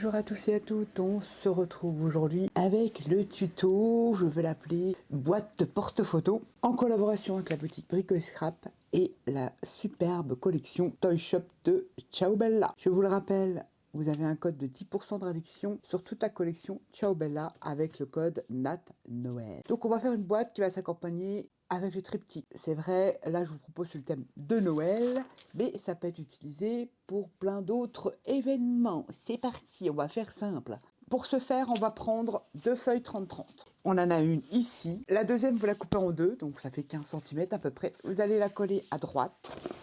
Bonjour à tous et à toutes, on se retrouve aujourd'hui avec le tuto, je vais l'appeler boîte porte-photo, en collaboration avec la boutique Brico et Scrap et la superbe collection Toy Shop de Ciao Bella. Je vous le rappelle, vous avez un code de 10% de réduction sur toute la collection Ciao Bella avec le code NATNOEL. Donc on va faire une boîte qui va s'accompagner avec le triptyque. C'est vrai, là je vous propose sur le thème de Noël, mais ça peut être utilisé pour plein d'autres événements. C'est parti, on va faire simple. Pour ce faire, on va prendre deux feuilles 30-30. On en a une ici. La deuxième, vous la coupez en deux, donc ça fait 15 cm à peu près. Vous allez la coller à droite.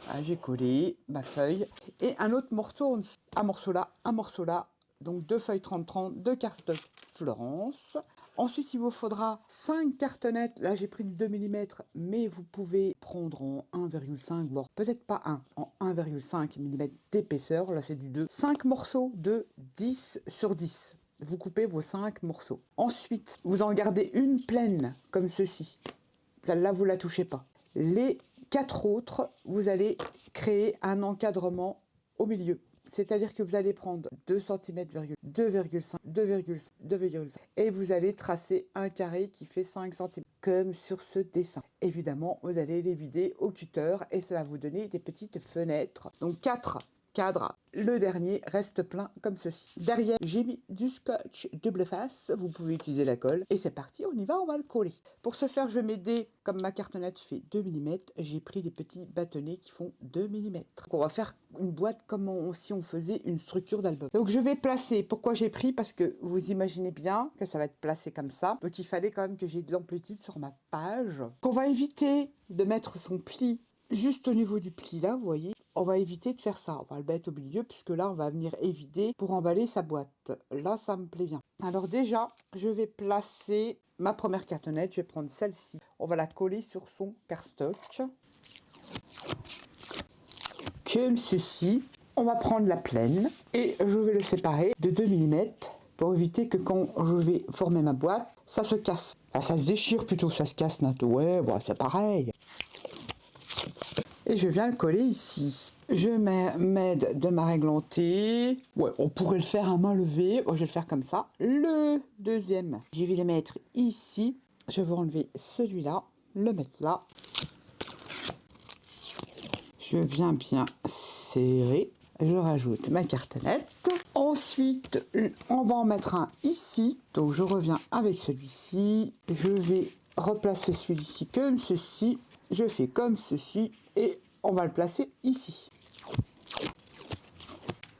Voilà, j'ai collé ma feuille. Et un autre morceau, un morceau là. Donc deux feuilles 30-30, deux cardstock Florence. Ensuite, il vous faudra 5 cartonnettes. Là, j'ai pris du 2 mm, mais vous pouvez prendre en 1,5, voire peut-être pas en 1,5 mm d'épaisseur. Là, c'est du 2. 5 morceaux de 10 sur 10. Vous coupez vos 5 morceaux. Ensuite, vous en gardez une pleine, comme ceci. Celle-là, vous la touchez pas. Les 4 autres, vous allez créer un encadrement au milieu. C'est-à-dire que vous allez prendre 2 cm, 2,5, 2,5, et vous allez tracer un carré qui fait 5 cm, comme sur ce dessin. Évidemment, vous allez les vider au cutter et ça va vous donner des petites fenêtres. Donc 4 cadres. Le dernier reste plein comme ceci. Derrière, j'ai mis du scotch double face. Vous pouvez utiliser la colle. Et c'est parti, on y va, on va le coller. Pour ce faire, je vais m'aider, comme ma cartonnette fait 2 mm, j'ai pris des petits bâtonnets qui font 2 mm. Donc on va faire une boîte comme si on faisait une structure d'album. Donc je vais placer, pourquoi j'ai pris? Parce que vous imaginez bien que ça va être placé comme ça. Donc il fallait quand même que j'ai de l'amplitude sur ma page. On va éviter de mettre son pli juste au niveau du pli là, vous voyez. On va éviter de faire ça. On va le mettre au milieu puisque là, on va venir évider pour emballer sa boîte. Là, ça me plaît bien. Alors déjà, je vais placer ma première cartonnette. Je vais prendre celle-ci. On va la coller sur son cardstock. Comme ceci. On va prendre la pleine et je vais le séparer de 2 mm pour éviter que quand je vais former ma boîte, ça se casse. Ah, ça se déchire plutôt, ça se casse. Ouais, bon, c'est pareil. Et je viens le coller ici. Je m'aide de ma réglantée. Ouais, on pourrait le faire à main levée. Bon, je vais le faire comme ça. Le deuxième, je vais le mettre ici. Je vais enlever celui-là, le mettre là. Je viens bien serrer. Je rajoute ma cartonnette. Ensuite, on va en mettre un ici. Donc, je reviens avec celui-ci. Je vais replacer celui-ci comme ceci. Je fais comme ceci et on va le placer ici.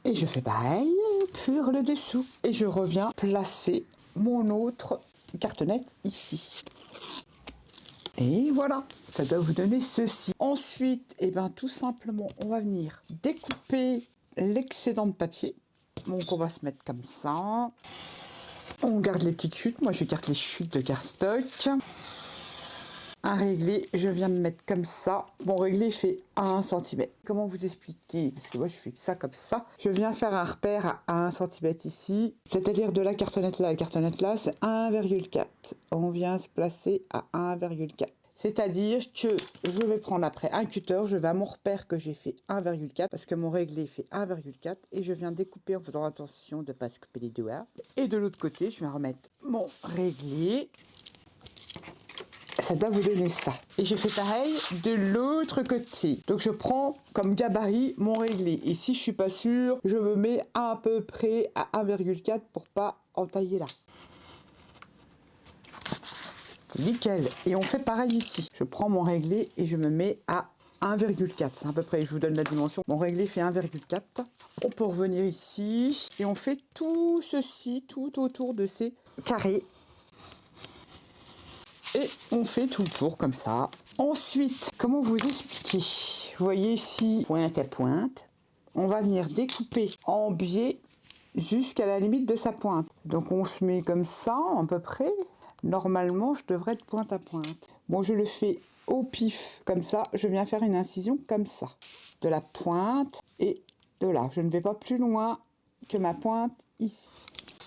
Et je fais pareil pour le dessous. Et je reviens placer mon autre cartonnette ici. Et voilà, ça doit vous donner ceci. Ensuite, tout simplement, on va venir découper l'excédent de papier. Donc on va se mettre comme ça. On garde les petites chutes. Moi, je garde les chutes de cardstock. Un réglé, je viens me mettre comme ça. Mon réglé fait 1 cm. Comment vous expliquer? Parce que moi je fais ça comme ça. Je viens faire un repère à 1 cm ici. C'est-à-dire de la cartonnette là à la cartonnette là, c'est 1,4. On vient se placer à 1,4. C'est-à-dire que je vais prendre après un cutter, je vais à mon repère que j'ai fait 1,4 parce que mon réglé fait 1,4 et je viens découper en faisant attention de ne pas se couper les doigts. Et de l'autre côté, je viens remettre mon réglé. Ça doit vous donner ça. Et je fais pareil de l'autre côté. Donc je prends comme gabarit mon réglé. Et si je suis pas sûre, je me mets à peu près à 1,4 pour pas entailler là. C'est nickel. Et on fait pareil ici. Je prends mon réglé et je me mets à 1,4. C'est à peu près, je vous donne la dimension. Mon réglé fait 1,4. On peut revenir ici. Et on fait tout ceci, tout autour de ces carrés. Et on fait tout le tour comme ça. Ensuite, comment vous expliquer? Vous voyez ici, pointe à pointe. On va venir découper en biais jusqu'à la limite de sa pointe. Donc on se met comme ça à peu près. Normalement, je devrais être pointe à pointe. Bon, je le fais au pif comme ça. Je viens faire une incision comme ça. De la pointe et de là. Je ne vais pas plus loin que ma pointe ici.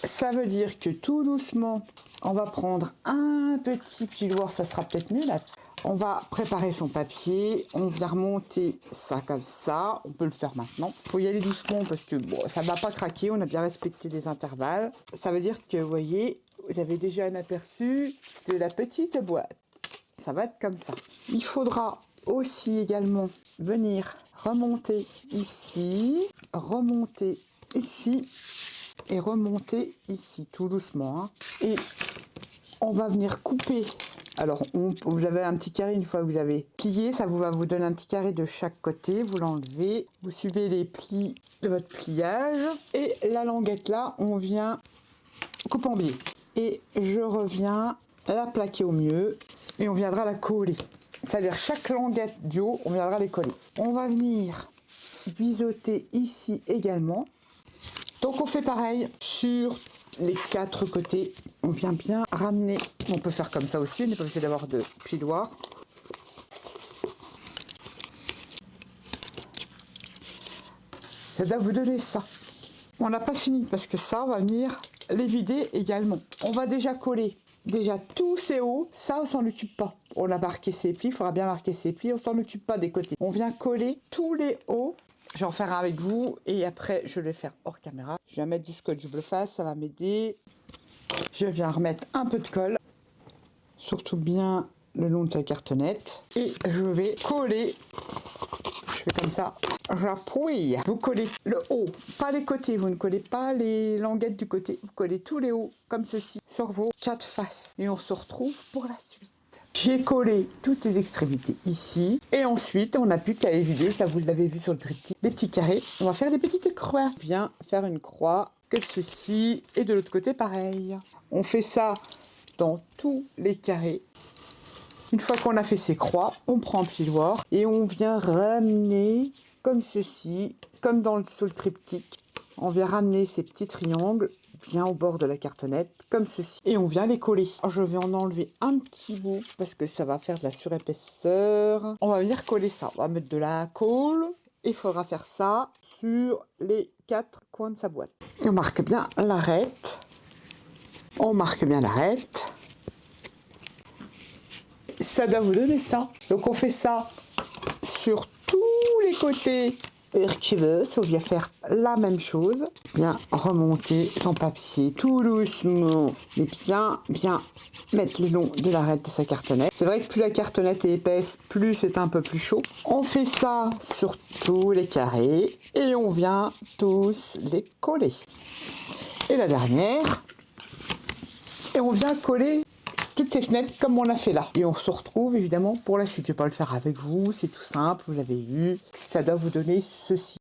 Ça veut dire que tout doucement, on va prendre un petit piloir, ça sera peut-être mieux là. On va préparer son papier. On vient remonter ça comme ça. On peut le faire maintenant. Il faut y aller doucement parce que bon, ça ne va pas craquer. On a bien respecté les intervalles. Ça veut dire que, vous voyez, vous avez déjà un aperçu de la petite boîte. Ça va être comme ça. Il faudra aussi également venir remonter ici et remonter ici, tout doucement. Hein. Et on va venir couper. Alors, vous avez un petit carré une fois que vous avez plié, ça va vous donner un petit carré de chaque côté. Vous l'enlevez, vous suivez les plis de votre pliage. Et la languette là, on vient couper en biais. Et je reviens la plaquer au mieux et on viendra la coller. C'est-à-dire chaque languette du haut, on viendra les coller. On va venir biseauter ici également. Donc on fait pareil sur les 4 côtés. On vient bien ramener. On peut faire comme ça aussi, on n'est pas obligé d'avoir de piloir. Ça doit vous donner ça. On n'a pas fini parce que ça, on va venir les vider également. On va déjà coller tous ces hauts. Ça, on s'en occupe pas. On a marqué ses plis, il faudra bien marquer ses plis. On s'en occupe pas des côtés. On vient coller tous les hauts. Je vais en faire un avec vous et après je vais le faire hors caméra. Je vais mettre du scotch double face, ça va m'aider. Je viens remettre un peu de colle, surtout bien le long de sa cartonnette. Et je vais coller, je fais comme ça, j'appuie. Vous collez le haut, pas les côtés, vous ne collez pas les languettes du côté. Vous collez tous les hauts comme ceci sur vos 4 faces. Et on se retrouve pour la suite. J'ai collé toutes les extrémités ici. Et ensuite, on n'a plus qu'à évider, ça vous l'avez vu sur le triptyque, les petits carrés. On va faire des petites croix. On vient faire une croix comme ceci. Et de l'autre côté, pareil. On fait ça dans tous les carrés. Une fois qu'on a fait ces croix, on prend un piloir et on vient ramener comme ceci, comme sur le triptyque. On vient ramener ces petits triangles bien au bord de la cartonnette, comme ceci. Et on vient les coller. Alors, je vais en enlever un petit bout parce que ça va faire de la surépaisseur. On va venir coller ça. On va mettre de la colle. Il faudra faire ça sur les 4 coins de sa boîte. On marque bien l'arête. On marque bien l'arête. Ça doit vous donner ça. Donc on fait ça sur tous les côtés. On vient faire la même chose. Bien remonter son papier tout doucement. Et bien mettre le long de l'arête de sa cartonnette. C'est vrai que plus la cartonnette est épaisse, plus c'est un peu plus chaud. On fait ça sur tous les carrés. Et on vient tous les coller. Et la dernière. Et on vient coller toutes ces fenêtres comme on l'a fait là. Et on se retrouve évidemment pour la suite. Je ne vais pas le faire avec vous, c'est tout simple, vous l'avez vu. Ça doit vous donner ceci.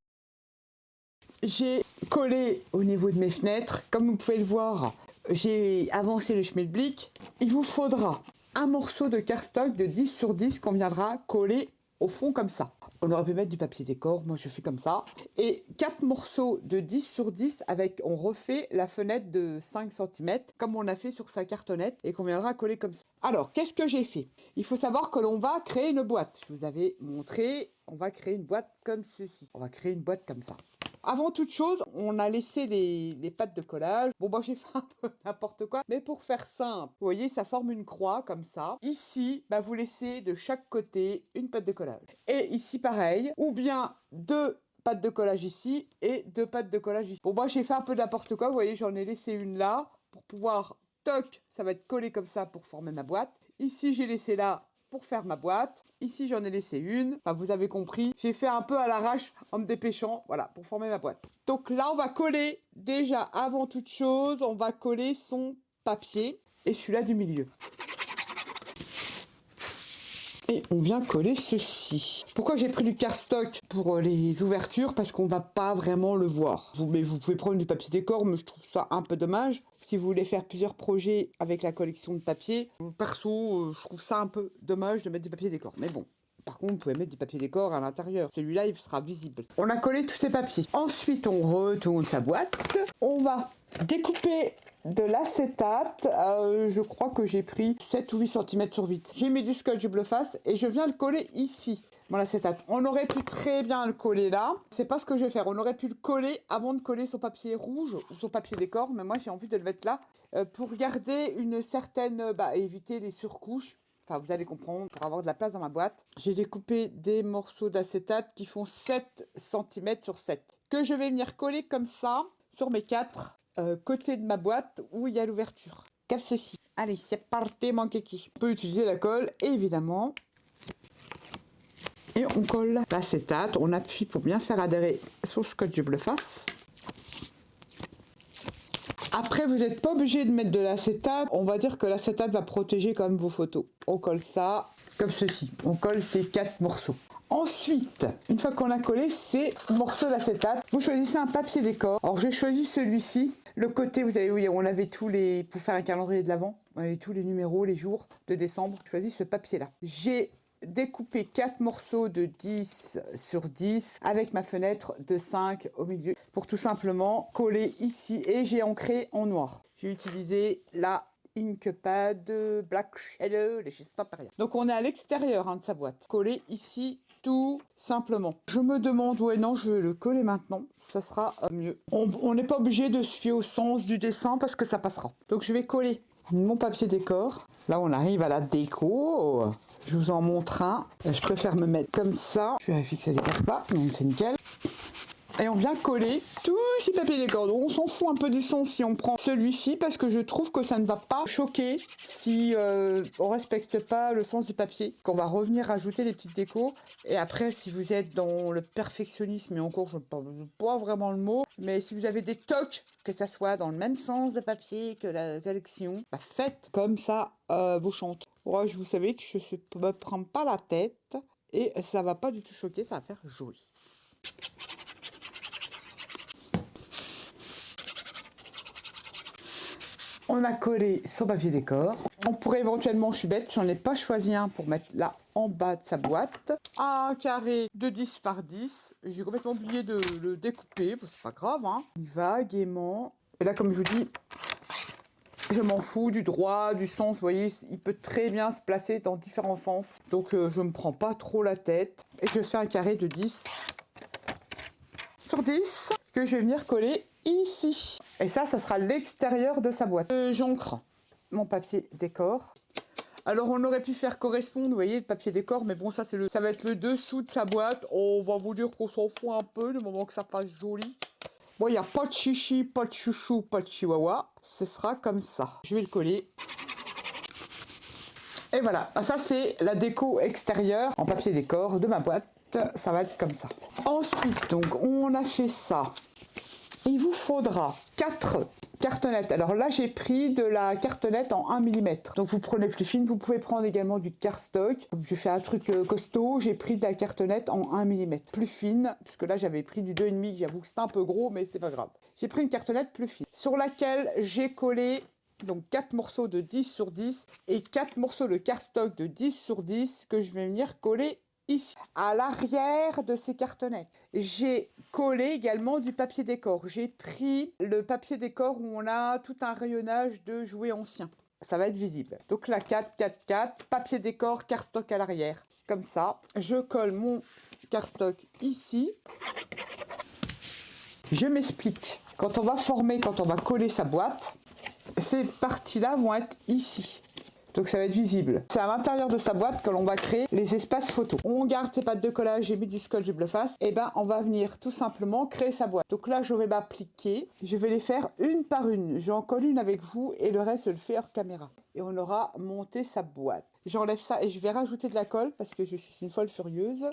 J'ai collé au niveau de mes fenêtres. Comme vous pouvez le voir, j'ai avancé le schmilblick. Il vous faudra un morceau de cardstock de 10 sur 10 qu'on viendra coller au fond comme ça. On aurait pu mettre du papier décor, moi je fais comme ça. Et 4 morceaux de 10 sur 10 avec, on refait la fenêtre de 5 cm comme on a fait sur sa cartonnette et qu'on viendra coller comme ça. Alors, qu'est-ce que j'ai fait? Il faut savoir que l'on va créer une boîte. Je vous avais montré, on va créer une boîte comme ceci. On va créer une boîte comme ça. Avant toute chose, on a laissé les pattes de collage. Bon, moi j'ai fait un peu n'importe quoi, mais pour faire simple, vous voyez, ça forme une croix comme ça. Ici, bah, vous laissez de chaque côté une patte de collage. Et ici, pareil, ou bien 2 pattes de collage ici et 2 pattes de collage ici. Bon, moi j'ai fait un peu n'importe quoi, vous voyez, j'en ai laissé une là pour pouvoir, toc, ça va être collé comme ça pour former ma boîte. Ici, j'ai laissé là pour faire ma boîte. Ici, j'en ai laissé une. Enfin, vous avez compris. J'ai fait un peu à l'arrache en me dépêchant. Voilà, pour former ma boîte. Donc là, on va coller, déjà, avant toute chose, on va coller son papier. Et celui-là du milieu. Et on vient coller ceci. Pourquoi j'ai pris du cardstock pour les ouvertures? Parce qu'on va pas vraiment le voir. Mais vous pouvez prendre du papier décor, mais je trouve ça un peu dommage. Si vous voulez faire plusieurs projets avec la collection de papier, perso, je trouve ça un peu dommage de mettre du papier décor. Mais bon. Par contre, vous pouvez mettre du papier décor à l'intérieur. Celui-là, il sera visible. On a collé tous ces papiers. Ensuite, on retourne sa boîte. On va découper de l'acétate. Je crois que j'ai pris 7 ou 8 cm sur 8. J'ai mis du scotch double face et je viens le coller ici. Mon acétate. On aurait pu très bien le coller là. C'est pas ce que je vais faire. On aurait pu le coller avant de coller son papier rouge ou son papier décor. Mais moi, j'ai envie de le mettre là pour garder une certaine... éviter les surcouches. enfin vous allez comprendre, pour avoir de la place dans ma boîte. J'ai découpé des morceaux d'acétate qui font 7 cm sur 7, que je vais venir coller comme ça sur mes 4 côtés de ma boîte où il y a l'ouverture. Comme ceci. Allez, c'est parti mon kiki. On peut utiliser la colle, évidemment. Et on colle l'acétate, on appuie pour bien faire adhérer sur le scotch double face. Après, vous n'êtes pas obligé de mettre de l'acétate. On va dire que l'acétate va protéger quand même vos photos. On colle ça comme ceci. On colle ces 4 morceaux. Ensuite, une fois qu'on a collé ces morceaux d'acétate, vous choisissez un papier décor. Alors, j'ai choisi celui-ci. Le côté, vous avez vu, on avait tous les... Pour faire un calendrier de l'Avent, on avait tous les numéros, les jours de décembre. J'ai choisi ce papier-là. J'ai découpé 4 morceaux de 10 sur 10 avec ma fenêtre de 5 au milieu pour tout simplement coller ici, et j'ai ancré en noir. J'ai utilisé la Inkpad Black Shadow de chez Stamperia. Donc on est à l'extérieur de sa boîte. Coller ici tout simplement. Je me demande, ouais non, je vais le coller maintenant, ça sera mieux. On n'est pas obligé de se fier au sens du dessin parce que ça passera. Donc je vais coller mon papier décor. Là on arrive à la déco. Je vous en montre un. Je préfère me mettre comme ça. Je vérifie que ça ne dépasse pas. Donc c'est nickel. Et on vient coller tous ces papiers décor. Donc on s'en fout un peu du sens si on prend celui-ci parce que je trouve que ça ne va pas choquer si on respecte pas le sens du papier. Qu'on va revenir rajouter les petites décos. Et après, si vous êtes dans le perfectionnisme, et encore je ne sais pas vraiment le mot, mais si vous avez des tocs, que ça soit dans le même sens de papier que la collection, bah faites comme ça vous chantez. Ouais, vous savez que je ne me prends pas la tête et ça va pas du tout choquer, ça va faire joli. On a collé son papier décor. On pourrait éventuellement, je suis bête, j'en ai pas choisi un pour mettre là en bas de sa boîte. Un carré de 10 par 10. J'ai complètement oublié de le découper, c'est pas grave, hein. Il va gaiement. Et là, comme je vous dis, je m'en fous du droit, du sens, vous voyez, il peut très bien se placer dans différents sens. Donc je me prends pas trop la tête. Et je fais un carré de 10 sur 10 que je vais venir coller ici. Et ça sera l'extérieur de sa boîte. J'ancre mon papier décor. Alors on aurait pu faire correspondre, vous voyez, le papier décor, mais bon, ça va être le dessous de sa boîte. On va vous dire qu'on s'en fout un peu, du moment que ça fasse joli. Bon, il n'y a pas de chichi, pas de chouchou, pas de chihuahua. Ce sera comme ça. Je vais le coller. Et voilà, ça c'est la déco extérieure en papier décor de ma boîte. Ça va être comme ça. Ensuite, donc, on a fait ça. Il vous faudra 4 cartonnettes. Alors là, j'ai pris de la cartonnette en 1 mm. Donc vous prenez plus fine. Vous pouvez prendre également du cardstock. J'ai fait un truc costaud. J'ai pris de la cartonnette en 1 mm. Plus fine, parce que là, j'avais pris du 2,5. J'avoue que c'est un peu gros, mais c'est pas grave. J'ai pris une cartonnette plus fine, sur laquelle j'ai collé donc 4 morceaux de 10 sur 10 et 4 morceaux de cardstock de 10 sur 10 que je vais venir coller ici, à l'arrière de ces cartonnettes. J'ai collé également du papier décor. J'ai pris le papier décor où on a tout un rayonnage de jouets anciens. Ça va être visible. Donc là, 4, 4, 4, papier décor, cardstock à l'arrière. Comme ça, je colle mon cardstock ici. Je m'explique. Quand on va coller sa boîte, ces parties-là vont être ici. Donc ça va être visible. C'est à l'intérieur de sa boîte que l'on va créer les espaces photos. On garde ses pattes de collage, j'ai mis du scotch double face. Et ben on va venir tout simplement créer sa boîte. Donc là je vais m'appliquer. Je vais les faire une par une. J'en colle une avec vous et le reste je le fais hors caméra. Et on aura monté sa boîte. J'enlève ça et je vais rajouter de la colle parce que je suis une folle furieuse.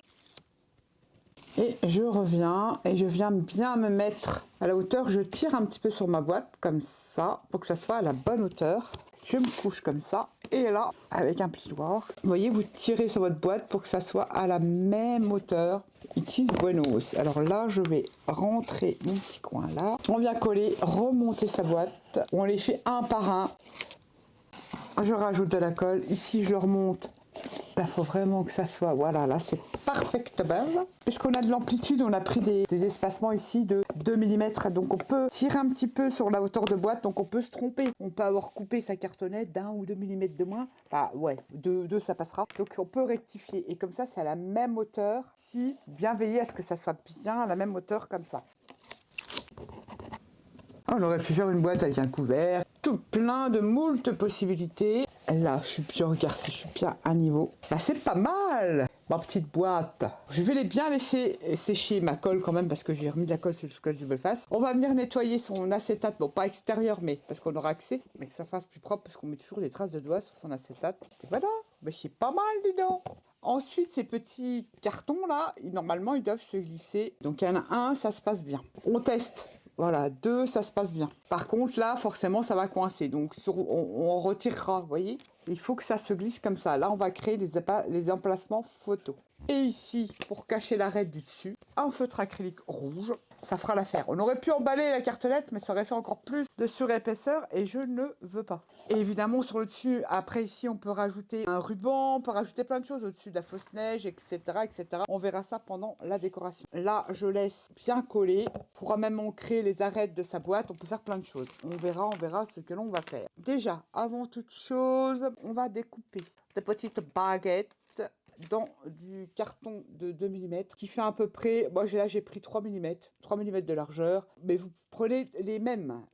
Et je reviens et je viens bien me mettre à la hauteur. Je tire un petit peu sur ma boîte comme ça pour que ça soit à la bonne hauteur. Je me couche comme ça. Et là, avec un plioir, vous voyez, vous tirez sur votre boîte pour que ça soit à la même hauteur. It is buenos. Alors là, je vais rentrer mon petit coin là. On vient coller, remonter sa boîte. On les fait un par un. Je rajoute de la colle. Ici, je le remonte. Il faut vraiment que ça soit, voilà, là c'est parfaitement. Puisqu'on a de l'amplitude, on a pris des espacements ici de 2 mm. Donc on peut tirer un petit peu sur la hauteur de boîte, donc on peut se tromper. On peut avoir coupé sa cartonnette d'1 ou 2 mm de moins. Bah ouais, 2 ça passera. Donc on peut rectifier. Et comme ça, c'est à la même hauteur. Si, bien veiller à ce que ça soit bien à la même hauteur comme ça. On aurait pu faire une boîte avec un couvert, tout plein de moult possibilités. Là, je suis bien, regarde, je suis bien à niveau. Bah, c'est pas mal, ma petite boîte. Je vais bien laisser sécher ma colle quand même, parce que j'ai remis de la colle sur le scotch double face. On va venir nettoyer son acétate, bon, pas extérieur, mais parce qu'on aura accès, mais que ça fasse plus propre, parce qu'on met toujours des traces de doigts sur son acétate. Et voilà, bah, c'est pas mal, dis donc. Ensuite, ces petits cartons là, normalement, ils doivent se glisser. Donc, il y en a un, ça se passe bien. On teste. Voilà, 2, ça se passe bien. Par contre, là, forcément, ça va coincer. Donc, on retirera, vous voyez. Il faut que ça se glisse comme ça. Là, on va créer les emplacements photos. Et ici, pour cacher l'arête du dessus, un feutre acrylique rouge. Ça fera l'affaire. On aurait pu emballer la cartonnette, mais ça aurait fait encore plus de surépaisseur et je ne veux pas. Et évidemment, sur le dessus, après ici, on peut rajouter un ruban, on peut rajouter plein de choses au-dessus de la fausse neige, etc., etc. On verra ça pendant la décoration. Là, je laisse bien coller. On pourra même ancrer les arêtes de sa boîte. On peut faire plein de choses. On verra ce que l'on va faire. Déjà, avant toute chose, on va découper des petites baguettes dans du carton de 2 mm qui fait à peu près, moi là j'ai pris 3 mm de largeur, mais vous prenez les mêmes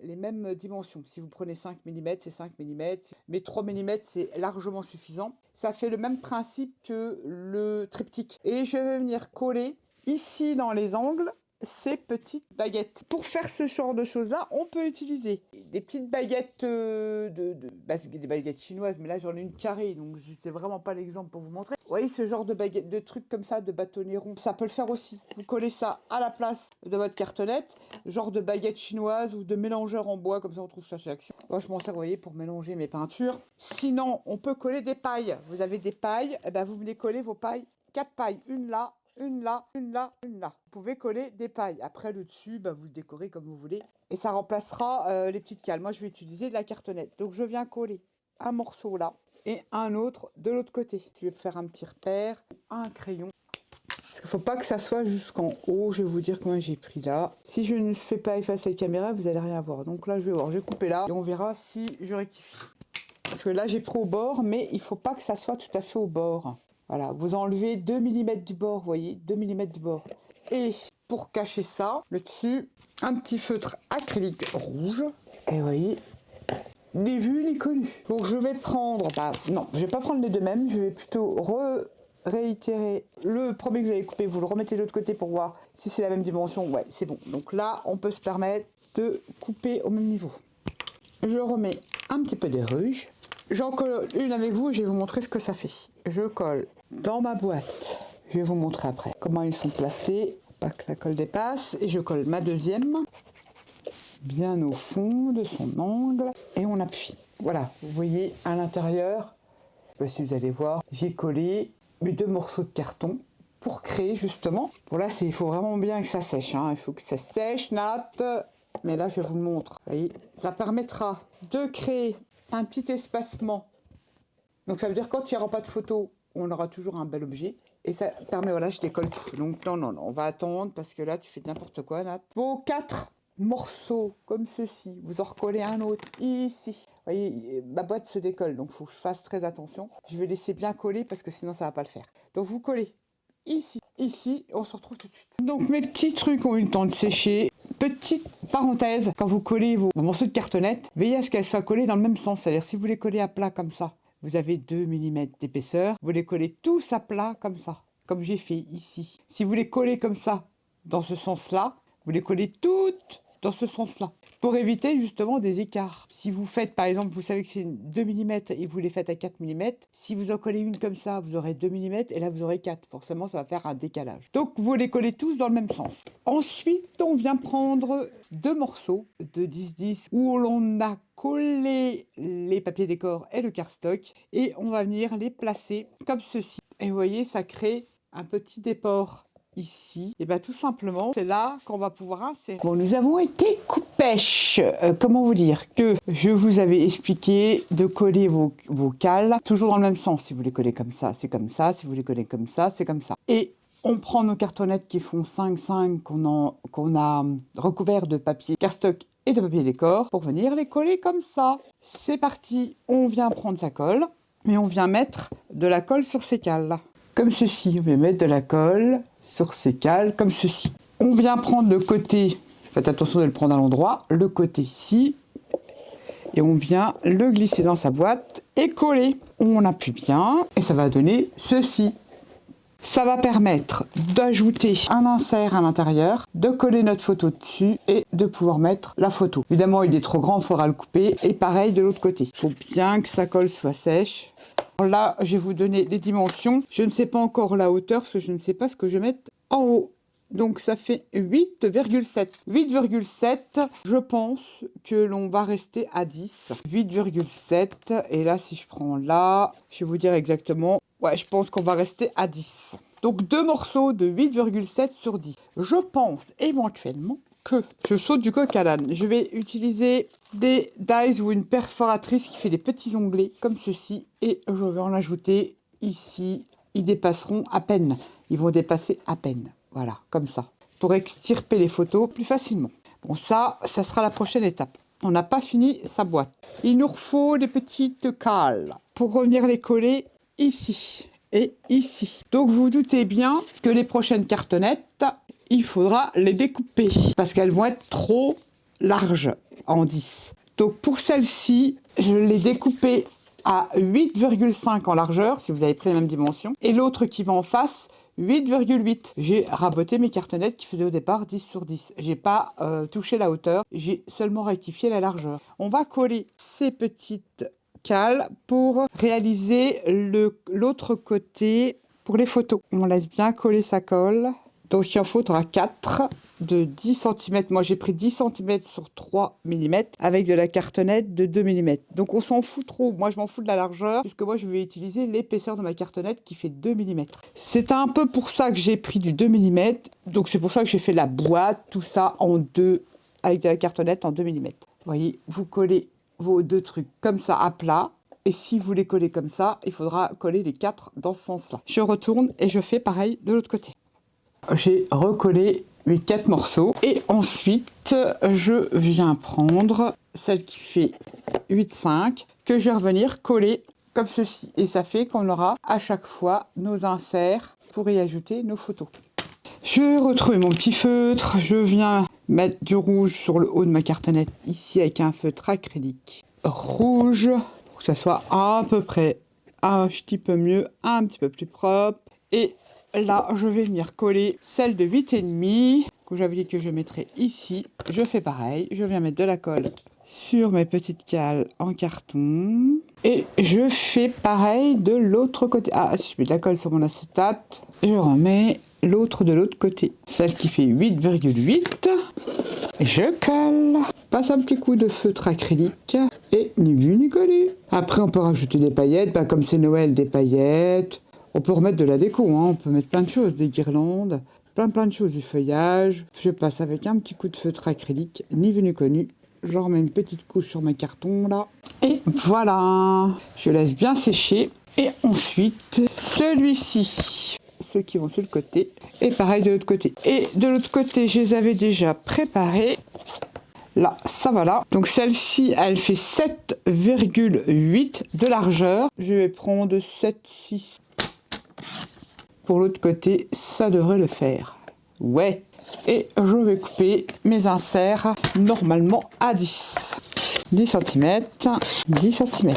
dimensions. Si vous prenez 5 mm, c'est 5 mm, mais 3 mm c'est largement suffisant. Ça fait le même principe que le triptyque. Et je vais venir coller ici dans les angles ces petites baguettes. Pour faire ce genre de choses-là, on peut utiliser des petites baguettes des baguettes chinoises, mais là j'en ai une carrée, donc je sais vraiment pas l'exemple pour vous montrer. Vous voyez ce genre de baguettes, de trucs comme ça, de bâtonnets ronds, ça peut le faire aussi. Vous collez ça à la place de votre cartonnette, genre de baguette chinoise ou de mélangeur en bois, comme ça on trouve ça chez Action. Moi je m'en sers, vous voyez, pour mélanger mes peintures. Sinon, on peut coller des pailles. Vous avez des pailles, et ben vous venez coller vos pailles, 4 pailles, une là, une là, une là, une là. Vous pouvez coller des pailles. Après, le dessus, bah, vous le décorez comme vous voulez. Et ça remplacera les petites cales. Moi, je vais utiliser de la cartonnette. Donc, je viens coller un morceau là et un autre de l'autre côté. Je vais faire un petit repère, un crayon. Parce qu'il ne faut pas que ça soit jusqu'en haut. Je vais vous dire combien j'ai pris là. Si je ne fais pas effacer la caméra, vous n'allez rien voir. Donc là, je vais voir. Je vais couper là et on verra si je rectifie. Parce que là, j'ai pris au bord, mais il ne faut pas que ça soit tout à fait au bord. Voilà, vous enlevez 2 mm du bord, vous voyez, 2 mm du bord. Et pour cacher ça, le dessus, un petit feutre acrylique rouge. Et vous voyez, ni vu ni connu. Donc je vais prendre, non, je vais pas prendre les deux mêmes, je vais plutôt réitérer le premier que j'avais coupé, vous le remettez de l'autre côté pour voir si c'est la même dimension. Ouais, c'est bon. Donc là, on peut se permettre de couper au même niveau. Je remets un petit peu de rouge. J'en colle une avec vous et je vais vous montrer ce que ça fait. Je colle dans ma boîte. Je vais vous montrer après comment ils sont placés, pas que la colle dépasse. Et je colle ma deuxième, bien au fond de son angle. Et on appuie. Voilà, vous voyez à l'intérieur, si vous allez voir, j'ai collé mes 2 morceaux de carton pour créer justement. Bon là, il faut vraiment bien que ça sèche. Hein. Il faut que ça sèche, Nat. Mais là, je vous le montre. Vous voyez, ça permettra de créer un petit espacement. Donc ça veut dire quand il n'y aura pas de photo, on aura toujours un bel objet. Et ça permet, voilà, je décolle tout. Donc non, on va attendre parce que là, tu fais n'importe quoi, Nat. Vos 4 morceaux comme ceci, vous en recollez un autre ici. Vous voyez, ma boîte se décolle, donc il faut que je fasse très attention. Je vais laisser bien coller parce que sinon ça ne va pas le faire. Donc vous collez ici, on se retrouve tout de suite. Donc mes petits trucs ont eu le temps de sécher. Petite parenthèse, quand vous collez vos morceaux de cartonnette, veillez à ce qu'elles soient collées dans le même sens. C'est-à-dire si vous les collez à plat comme ça, vous avez 2 mm d'épaisseur, vous les collez tous à plat comme ça, comme j'ai fait ici. Si vous les collez comme ça, dans ce sens-là, vous les collez toutes dans ce sens-là, pour éviter justement des écarts. Si vous faites, par exemple, vous savez que c'est 2 mm et vous les faites à 4 mm, si vous en collez une comme ça, vous aurez 2 mm et là vous aurez 4. Forcément, ça va faire un décalage. Donc, vous les collez tous dans le même sens. Ensuite, on vient prendre 2 morceaux de 10-10 où l'on a collé les papiers décor et le cardstock et on va venir les placer comme ceci. Et vous voyez, ça crée un petit déport. Ici, et bien tout simplement, c'est là qu'on va pouvoir insérer. Bon, nous avons été coupèches. Comment vous dire que je vous avais expliqué de coller vos cales toujours dans le même sens. Si vous les collez comme ça, c'est comme ça. Si vous les collez comme ça, c'est comme ça. Et on prend nos cartonnettes qui font 5-5 qu'on a recouvert de papier cardstock et de papier décor pour venir les coller comme ça. C'est parti. On vient prendre sa colle et on vient mettre de la colle sur ces cales. Comme ceci, on va mettre de la colle sur ces cales, comme ceci. On vient prendre le côté Faites attention de le prendre à l'endroit, le côté ici. Et on vient le glisser dans sa boîte et coller. On appuie bien et ça va donner ceci. Ça va permettre d'ajouter un insert à l'intérieur, de coller notre photo dessus et de pouvoir mettre la photo. Évidemment, il est trop grand, il faudra le couper. Et pareil de l'autre côté. Il faut bien que sa colle soit sèche. Alors là, je vais vous donner les dimensions. Je ne sais pas encore la hauteur parce que je ne sais pas ce que je vais mettre en haut. Donc ça fait 8,7. 8,7, je pense que l'on va rester à 10. 8,7. Et là, si je prends là, je vais vous dire exactement. Ouais, je pense qu'on va rester à 10. Donc 2 morceaux de 8,7 sur 10. Je pense éventuellement que je saute du coq à l'âne. Je vais utiliser des dies ou une perforatrice qui fait des petits onglets comme ceci. Et je vais en ajouter ici. Ils dépasseront à peine. Ils vont dépasser à peine. Voilà, comme ça. Pour extirper les photos plus facilement. Bon, ça sera la prochaine étape. On n'a pas fini sa boîte. Il nous faut des petites cales pour revenir les coller ici et ici. Donc vous vous doutez bien que les prochaines cartonnettes, il faudra les découper parce qu'elles vont être trop larges en 10. Donc pour celle-ci, je l'ai découpée à 8,5 en largeur, si vous avez pris les mêmes dimensions, et l'autre qui va en face, 8,8. J'ai raboté mes cartonnettes qui faisaient au départ 10 sur 10. J'ai pas touché la hauteur, j'ai seulement rectifié la largeur. On va coller ces petites cales pour réaliser l'autre côté pour les photos. On laisse bien coller sa colle. Donc il en faudra 4 de 10 cm. Moi j'ai pris 10 cm sur 3 mm avec de la cartonnette de 2 mm. Donc on s'en fout trop. Moi je m'en fous de la largeur puisque moi je vais utiliser l'épaisseur de ma cartonnette qui fait 2 mm. C'est un peu pour ça que j'ai pris du 2 mm. Donc c'est pour ça que j'ai fait la boîte, tout ça en deux avec de la cartonnette en 2 mm. Vous voyez, vous collez vos deux trucs comme ça à plat. Et si vous les collez comme ça, il faudra coller les 4 dans ce sens-là. Je retourne et je fais pareil de l'autre côté. J'ai recollé mes 4 morceaux et ensuite je viens prendre celle qui fait 8,5 que je vais revenir coller comme ceci. Et ça fait qu'on aura à chaque fois nos inserts pour y ajouter nos photos. Je retrouve mon petit feutre, je viens mettre du rouge sur le haut de ma cartonnette ici avec un feutre acrylique rouge pour que ça soit à peu près un petit peu mieux, un petit peu plus propre. Et là, je vais venir coller celle de 8,5 que j'avais dit que je mettrais ici. Je fais pareil, je viens mettre de la colle sur mes petites cales en carton. Et je fais pareil de l'autre côté. Ah, si je mets de la colle sur mon acétate, je remets l'autre de l'autre côté. Celle qui fait 8,8. Je colle. Passe un petit coup de feutre acrylique et ni vu ni collé. Après, on peut rajouter des paillettes. Bah, comme c'est Noël, des paillettes. On peut remettre de la déco, hein. On peut mettre plein de choses, des guirlandes, plein de choses, du feuillage. Je passe avec un petit coup de feutre acrylique, ni vu ni connu. Je remets une petite couche sur mes cartons là. Et voilà, je laisse bien sécher. Et ensuite, celui-ci, ceux qui vont sur le côté. Et pareil de l'autre côté. Et de l'autre côté, je les avais déjà préparés. Là, ça va là. Donc celle-ci, elle fait 7,8 de largeur. Je vais prendre 7,6. Pour l'autre côté, ça devrait le faire. Ouais. Et je vais couper mes inserts normalement à 10. 10 cm. 10 cm.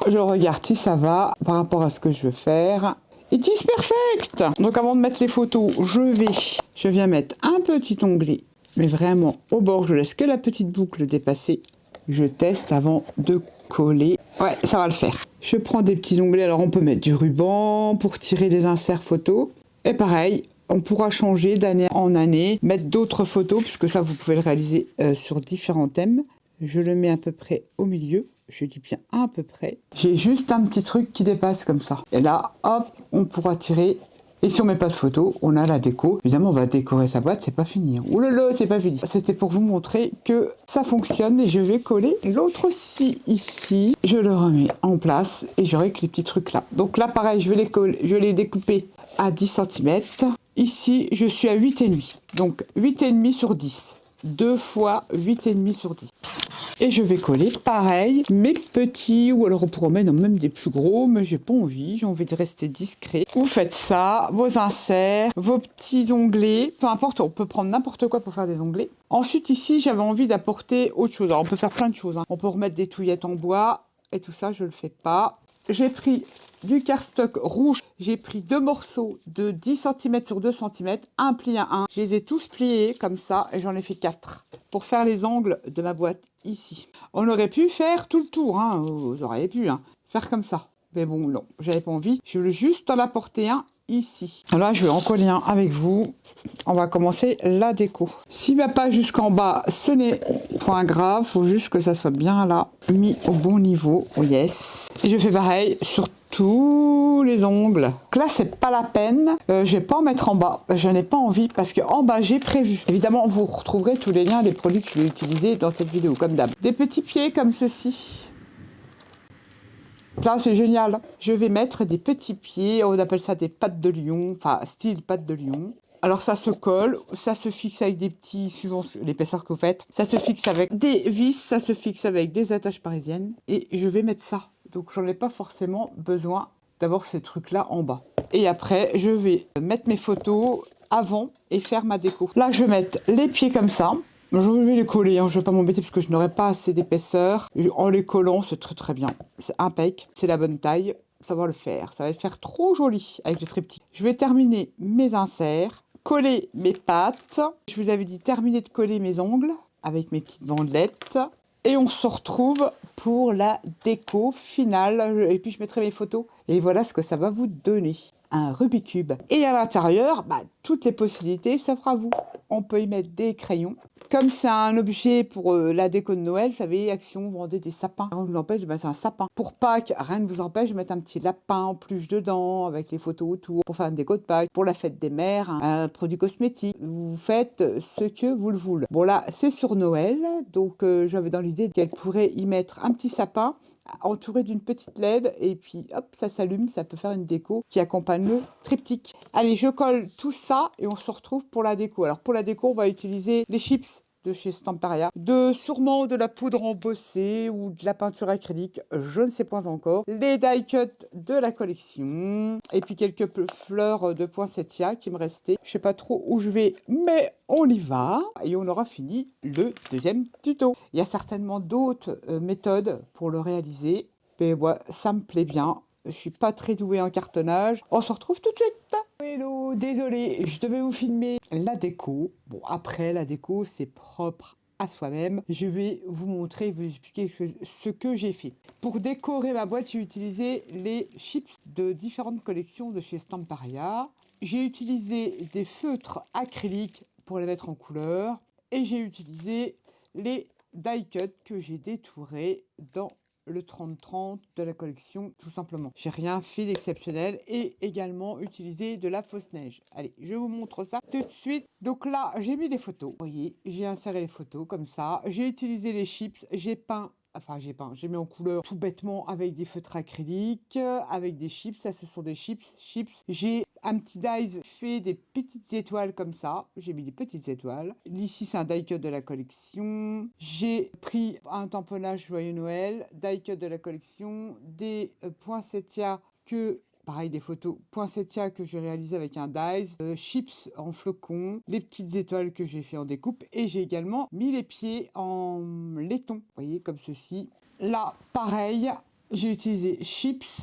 Je regarde si ça va par rapport à ce que je veux faire. It is perfect. Donc avant de mettre les photos, je viens mettre un petit onglet. Mais vraiment au bord, je laisse que la petite boucle dépasser. Je teste avant de coller. Ouais, ça va le faire. Je prends des petits onglets. Alors on peut mettre du ruban pour tirer les inserts photos. Et pareil, on pourra changer d'année en année, mettre d'autres photos, puisque ça vous pouvez le réaliser sur différents thèmes. Je le mets à peu près au milieu. Je dis bien à peu près. J'ai juste un petit truc qui dépasse comme ça. Et là, hop, on pourra tirer. Et si on met pas de photo, on a la déco. Évidemment, on va décorer sa boîte, c'est pas fini. Hein. Ouh là là, c'est pas fini. C'était pour vous montrer que ça fonctionne et je vais coller l'autre aussi ici. Je le remets en place et j'aurai que les petits trucs là. Donc là, pareil, je vais les découper à 10 cm. Ici, je suis à 8,5. Donc 8,5 sur 10. 2 fois 8,5 sur 10. Et je vais coller pareil mes petits, ou alors on pourrait mettre même des plus gros, mais j'ai pas envie, j'ai envie de rester discret. Vous faites ça, vos inserts, vos petits onglets, peu importe, on peut prendre n'importe quoi pour faire des onglets. Ensuite ici, j'avais envie d'apporter autre chose. Alors on peut faire plein de choses, hein. On peut remettre des touillettes en bois, et tout ça, je le fais pas. J'ai pris du cardstock rouge, j'ai pris 2 morceaux de 10 cm sur 2 cm, un pli à un. Je les ai tous pliés comme ça et j'en ai fait 4 pour faire les angles de ma boîte ici. On aurait pu faire tout le tour, hein. Vous auriez pu faire comme ça. Mais bon, non, j'avais pas envie. Je veux juste en apporter un ici. Là, je vais en coller un avec vous. On va commencer la déco. S'il ne va pas jusqu'en bas, ce n'est point grave. Il faut juste que ça soit bien là, mis au bon niveau. Oh yes. Et je fais pareil sur tous les ongles. Donc là, c'est pas la peine. Je vais pas en mettre en bas. Je n'ai pas envie parce qu'en bas, j'ai prévu. Évidemment, vous retrouverez tous les liens des produits que je vais utiliser dans cette vidéo, comme d'hab. Des petits pieds comme ceci. Ça, c'est génial. Je vais mettre des petits pieds, on appelle ça des pattes de lion, enfin, style pattes de lion. Alors, ça se colle, ça se fixe avec des petits, suivant l'épaisseur que vous faites. Ça se fixe avec des vis, ça se fixe avec des attaches parisiennes. Et je vais mettre ça. Donc, j'en ai pas forcément besoin d'avoir ces trucs-là en bas. Et après, je vais mettre mes photos avant et faire ma déco. Là, je vais mettre les pieds comme ça. Je vais les coller, je ne vais pas m'embêter parce que je n'aurai pas assez d'épaisseur. En les collant, c'est très très bien. C'est impec, c'est la bonne taille, ça va le faire. Ça va faire trop joli avec le triptyque. Je vais terminer mes inserts, coller mes pattes. Je vous avais dit terminer de coller mes ongles avec mes petites bandelettes. Et on se retrouve pour la déco finale. Et puis je mettrai mes photos. Et voilà ce que ça va vous donner. Un Rubik's Cube. Et à l'intérieur, toutes les possibilités s'offrent à vous. On peut y mettre des crayons. Comme c'est un objet pour la déco de Noël, vous savez, Action, vous vendez des sapins. Rien ne vous empêche de mettre un sapin. Pour Pâques, rien ne vous empêche de mettre un petit lapin en peluche dedans, avec les photos autour, pour faire une déco de Pâques. Pour la fête des mères, un produit cosmétique. Vous faites ce que vous le voulez. Bon là, c'est sur Noël, donc j'avais dans l'idée qu'elle pourrait y mettre un petit sapin, entouré d'une petite LED, et puis hop, ça s'allume, ça peut faire une déco qui accompagne le triptyque. Allez, je colle tout ça et on se retrouve pour la déco. Alors pour la déco, on va utiliser les chips de chez Stamperia, sûrement de la poudre embossée ou de la peinture acrylique, je ne sais pas encore, les die cut de la collection, et puis quelques fleurs de poinsettia qui me restaient. Je sais pas trop où je vais, mais on y va, et on aura fini le deuxième tuto. Il y a certainement d'autres méthodes pour le réaliser, mais moi, ça me plaît bien. Je suis pas très douée en cartonnage. On se retrouve tout de suite. Hello, désolé, je devais vous filmer la déco. Bon, après, la déco, c'est propre à soi-même. Je vais vous montrer, vous expliquer ce que j'ai fait. Pour décorer ma boîte, j'ai utilisé les chips de différentes collections de chez Stamperia. J'ai utilisé des feutres acryliques pour les mettre en couleur. Et j'ai utilisé les die cut que j'ai détourés dans le 30-30 de la collection, tout simplement. J'ai rien fait d'exceptionnel et également utilisé de la fausse neige. Allez, je vous montre ça tout de suite. Donc là, j'ai mis des photos. Vous voyez, j'ai inséré les photos comme ça. J'ai utilisé les chips, j'ai mis en couleur tout bêtement avec des feutres acryliques, avec des chips. Ça, ce sont des chips. J'ai un petit dies fait des petites étoiles comme ça. J'ai mis des petites étoiles. Ici, c'est un die cut de la collection. J'ai pris un tamponnage Joyeux Noël, die cut de la collection, des poinsettias pareil, des photos poinsettias que j'ai réalisées avec un dies, chips en flocons, les petites étoiles que j'ai fait en découpe, et j'ai également mis les pieds en laiton, vous voyez, comme ceci. Là, pareil, j'ai utilisé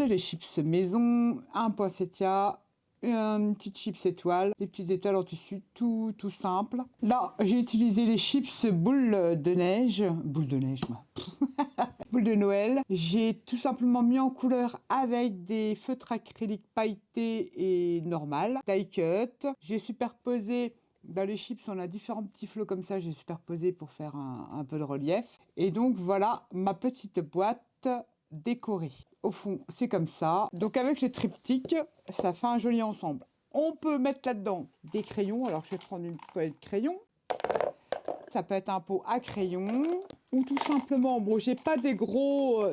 les chips maison, un poinsettia, une petite chips étoile, des petites étoiles en tissu, tout simple. Là, j'ai utilisé les chips boules de neige, moi. Boule de Noël. J'ai tout simplement mis en couleur avec des feutres acryliques pailletés et normal, die cut. J'ai superposé. Dans les chips, on a différents petits flots comme ça, j'ai superposé pour faire un peu de relief. Et donc voilà ma petite boîte décorée. Au fond, c'est comme ça. Donc avec les triptyques, ça fait un joli ensemble. On peut mettre là-dedans des crayons. Alors je vais prendre une poêle de crayon. Ça peut être un pot à crayon ou tout simplement, bon, j'ai pas des gros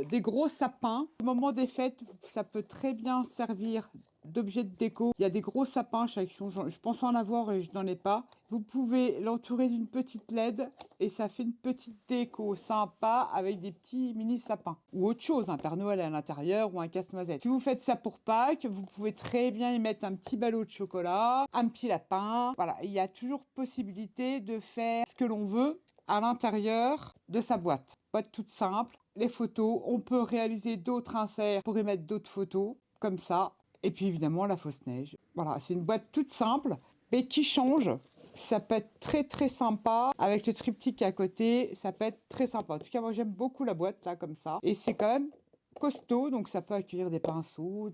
sapins. Au moment des fêtes, ça peut très bien servir d'objets de déco. Il y a des gros sapins chez Action, je pense en avoir et je n'en ai pas. Vous pouvez l'entourer d'une petite LED et ça fait une petite déco sympa avec des petits mini sapins. Ou autre chose, un Père Noël à l'intérieur ou un casse-noisette. Si vous faites ça pour Pâques, vous pouvez très bien y mettre un petit ballot de chocolat, un petit lapin. Voilà, il y a toujours possibilité de faire ce que l'on veut à l'intérieur de sa boîte. Boîte toute simple. Les photos, on peut réaliser d'autres inserts pour y mettre d'autres photos, comme ça. Et puis évidemment la fausse neige. Voilà, c'est une boîte toute simple, mais qui change. Ça peut être très très sympa. Avec le triptyque à côté, ça peut être très sympa. En tout cas, moi j'aime beaucoup la boîte là, comme ça. Et c'est quand même costaud, donc ça peut accueillir des pinceaux,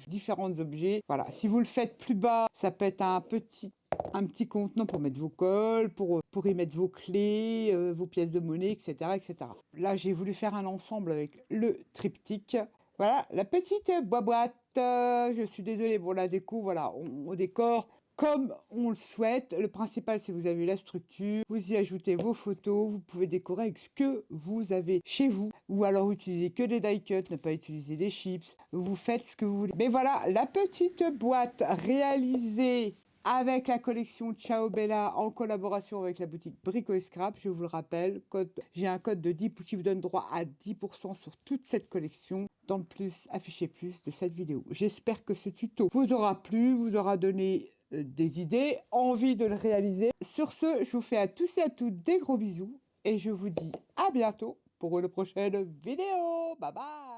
différents objets. Voilà, si vous le faites plus bas, ça peut être un petit contenant pour mettre vos cols, pour y mettre vos clés, vos pièces de monnaie, etc., etc. Là, j'ai voulu faire un ensemble avec le triptyque. Voilà, la petite boîte. Je suis désolée pour la déco. Voilà, on décore comme on le souhaite. Le principal, c'est que vous avez la structure. Vous y ajoutez vos photos. Vous pouvez décorer avec ce que vous avez chez vous. Ou alors utiliser que des die cuts, ne pas utiliser des chips. Vous faites ce que vous voulez. Mais voilà, la petite boîte réalisée avec la collection Ciao Bella en collaboration avec la boutique Brico et Scrap. Je vous le rappelle, j'ai un code de 10 qui vous donne droit à 10% sur toute cette collection. Dans le plus, affichez plus de cette vidéo. J'espère que ce tuto vous aura plu, vous aura donné des idées, envie de le réaliser. Sur ce, je vous fais à tous et à toutes des gros bisous et je vous dis à bientôt pour une prochaine vidéo. Bye bye!